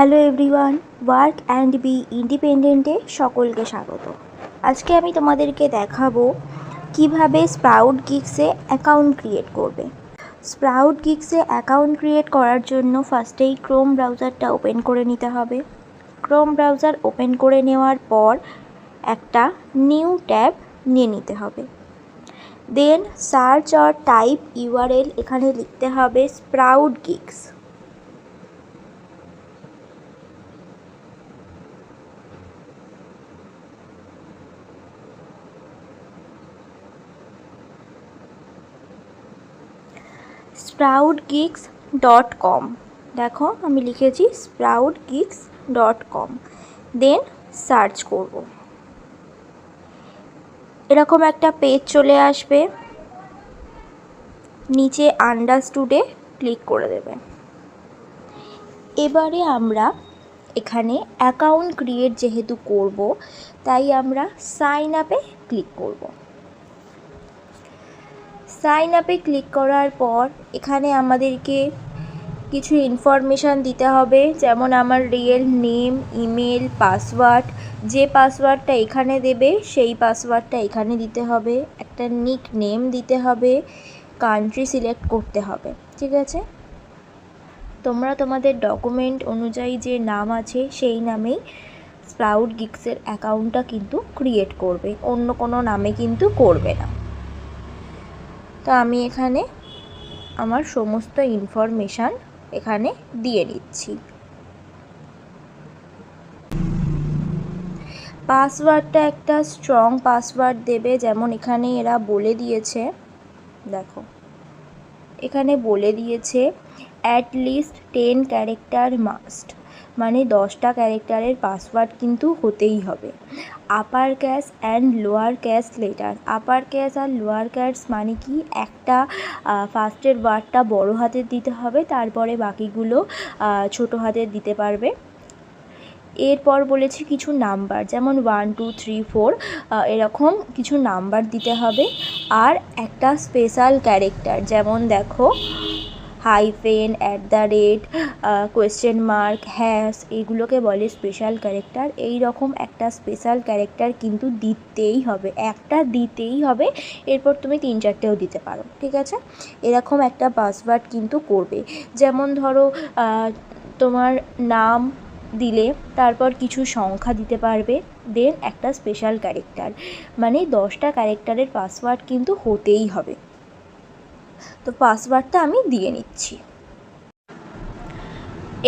Hello everyone, work and be ইন্ডিপেন্ডেন্টে সকলকে স্বাগত। আজকে আমি তোমাদেরকে দেখাবো কিভাবে স্প্রাউট গিগসে অ্যাকাউন্ট ক্রিয়েট করবে। স্প্রাউট গিগসে অ্যাকাউন্ট ক্রিয়েট করার জন্য ফার্স্টেই ক্রোম ব্রাউজারটা ওপেন করে নিতে হবে। ক্রোম ব্রাউজার ওপেন করে নেওয়ার পর একটা নিউ ট্যাব নিয়ে নিতে হবে। দেন সার্চ অর টাইপ ইউআরএল, এখানে লিখতে হবে স্প্রাউট গিগস। sproutgigs.com, দেখো আমি লিখেছি sproutgigs.com। দেন সার্চ করব, এরকম একটা পেজ চলে আসবে। নিচে আন্ডারস্টুডে ক্লিক করে দেবে। এবারে আমরা এখানে অ্যাকাউন্ট ক্রিয়েট যেহেতু করব, তাই আমরা সাইন আপে ক্লিক করব। সাইন আপে ক্লিক করার পর এখানে আমাদেরকে কিছু ইনফরমেশান দিতে হবে, যেমন আমার রিয়েল নেম, ইমেল, পাসওয়ার্ড। যে পাসওয়ার্ডটা এখানে দেবে সেই পাসওয়ার্ডটা এখানে দিতে হবে। একটা নিক নেম দিতে হবে, কান্ট্রি সিলেক্ট করতে হবে। ঠিক আছে, তোমরা তোমাদের ডকুমেন্ট অনুযায়ী যে নাম আছে সেই নামেই স্প্রাউট গিগসের অ্যাকাউন্টটা কিন্তু ক্রিয়েট করবে, অন্য কোনো নামে কিন্তু করবে না। তো আমি এখানে আমার সমস্ত ইনফরমেশান এখানে দিয়ে নিচ্ছি। পাসওয়ার্ডটা একটা স্ট্রং পাসওয়ার্ড দেবে, যেমন এখানে এরা বলে দিয়েছে, দেখো এখানে বলে দিয়েছে অ্যাটলিস্ট 10 ক্যারেক্টার মাস্ট, মানে 10টা ক্যারেক্টারের পাসওয়ার্ড কিন্তু হতেই হবে। Upper case and lower case letter, upper case আর লোয়ার ক্যাস মানে কি, একটা ফার্স্টের ওয়ার্ডটা বড় হাতের দিতে হবে, তারপরে বাকিগুলো ছোট হাতের দিতে পারবে। এরপর বলেছি কিছু নাম্বার, যেমন 1 2 3 4 এরকম কিছু নাম্বার দিতে হবে। আর একটা স্পেশাল ক্যারেক্টার, যেমন দেখো হাইফেন, @ কোয়েশ্চেন মার্ক, হ্যাশ, এগুলোকে বলে স্পেশাল ক্যারেক্টার। এই রকম একটা স্পেশাল ক্যারেক্টার কিন্তু দিতেই হবে, একটা দিতেই হবে। এরপর তুমি 3-4টেও দিতে পারো। ঠিক আছে, এরকম একটা পাসওয়ার্ড কিন্তু করবে। যেমন ধরো তোমার নাম দিলে তারপর কিছু সংখ্যা দিতে পারবে, দেন একটা স্পেশাল ক্যারেক্টার, মানে 10টা ক্যারেক্টারের পাসওয়ার্ড কিন্তু হতেই হবে। তো পাসওয়ার্ডটা আমি দিয়ে নিচ্ছি।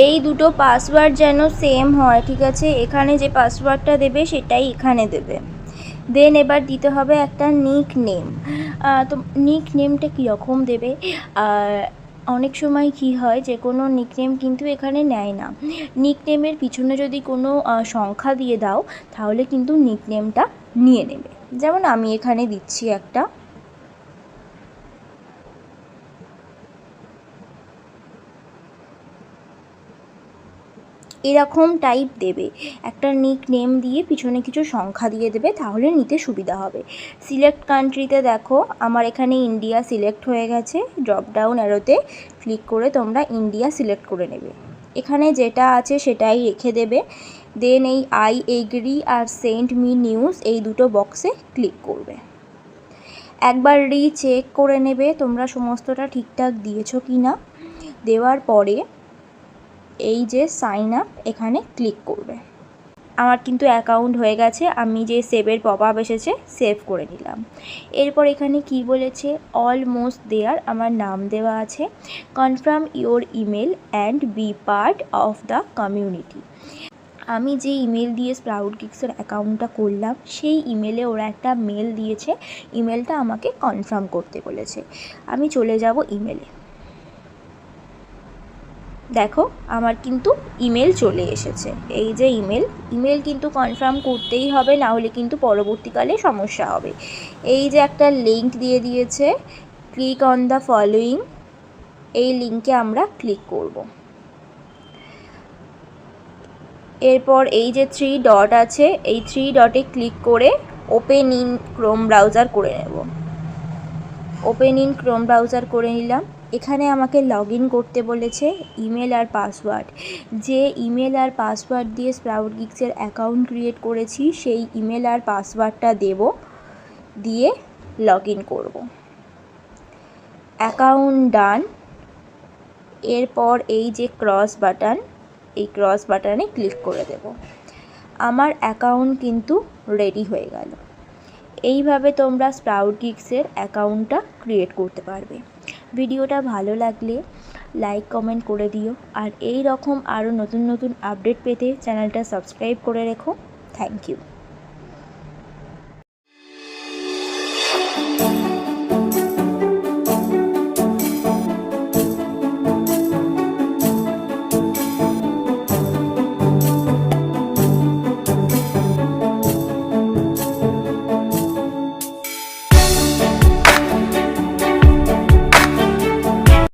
এই দুটো পাসওয়ার্ড যেন সেম হয়। ঠিক আছে, এখানে যে পাসওয়ার্ডটা দেবে সেটাই এখানে দেবে। দেন এবার দিতে হবে একটা নিক নেম। তো নিক নেমটা কীরকম দেবে, অনেক সময় কি হয় যে কোনো নিকনেম কিন্তু এখানে নেয় না। নিকনেমের পিছনে যদি কোনো সংখ্যা দিয়ে দাও তাহলে কিন্তু নিকনেমটা নিয়ে নেবে। যেমন আমি এখানে দিচ্ছি একটা, এরকম টাইপ দেবে। একটা নিক নেম দিয়ে পিছনে কিছু সংখ্যা দিয়ে দেবে, তাহলে নিতে সুবিধা হবে। সিলেক্ট কান্ট্রিতে দেখো আমার এখানে ইন্ডিয়া সিলেক্ট হয়ে গেছে। ড্রপ ডাউন অ্যারোতে ক্লিক করে তোমরা ইন্ডিয়া সিলেক্ট করে নেবে। এখানে যেটা আছে সেটাই রেখে দেবে। দেন এই আই এগ্রি আর সেন্ড মি নিউজ, এই দুটো বক্সে ক্লিক করবে। একবার রিচেক করে নেবে তোমরা সমস্তটা ঠিকঠাক দিয়েছো কি না। দেওয়ার পরে এই যে সাইন আপ, এখানে ক্লিক করবে। আমার কিন্তু অ্যাকাউন্ট হয়ে গেছে, আমি যে সেভের পপ আপ এসেছে সেভ করে নিলাম। এরপর এখানে কি বলেছে, অলমোস্ট দেয়ার, আমার নাম দেওয়া আছে। Confirm your email and be part of the community. আমি যে ইমেল দিয়ে স্প্রাউট গিগসের অ্যাকাউন্টটা করলাম সেই ইমেলে ওরা একটা মেল দিয়েছে, ইমেলটা আমাকে কনফার্ম করতে বলেছে। আমি চলে যাব ইমেলে। দেখো আমার কিন্তু ইমেল চলে এসেছে। এই যে ইমেল কিন্তু কনফার্ম করতেই হবে, না হলে কিন্তু পরবর্তীকালে সমস্যা হবে। এই যে একটা লিঙ্ক দিয়ে দিয়েছে, ক্লিক অন দ্য ফলোয়িং, এই লিঙ্কে আমরা ক্লিক করব। এরপর এই যে 3 ডট আছে, এই 3 ডটে ক্লিক করে ওপেন ইন ক্রোম ব্রাউজার করে নেব। ওপেন ইন ক্রোম ব্রাউজার করে নিলাম। এখানে আমাকে লগ ইন করতে বলেছে ইমেল আর পাসওয়ার্ড। যে ইমেল আর পাসওয়ার্ড দিয়ে স্প্রাউট গিগসের অ্যাকাউন্ট ক্রিয়েট করেছি সেই ইমেল আর পাসওয়ার্ডটা দেব, দিয়ে লগ ইন করবো। অ্যাকাউন্ট ডান। এরপর এই যে ক্রস বাটন, এই ক্রস বাটনে ক্লিক করে দেব। আমার অ্যাকাউন্ট কিন্তু রেডি হয়ে গেল। এইভাবে তোমরা স্প্রাউট গিগসের অ্যাকাউন্টটা ক্রিয়েট করতে পারবে। ভিডিওটা ভালো লাগলে লাইক কমেন্ট করে দিও, আর এই রকম আরও নতুন নতুন আপডেট পেতে চ্যানেলটা সাবস্ক্রাইব করে রেখো। Thank you.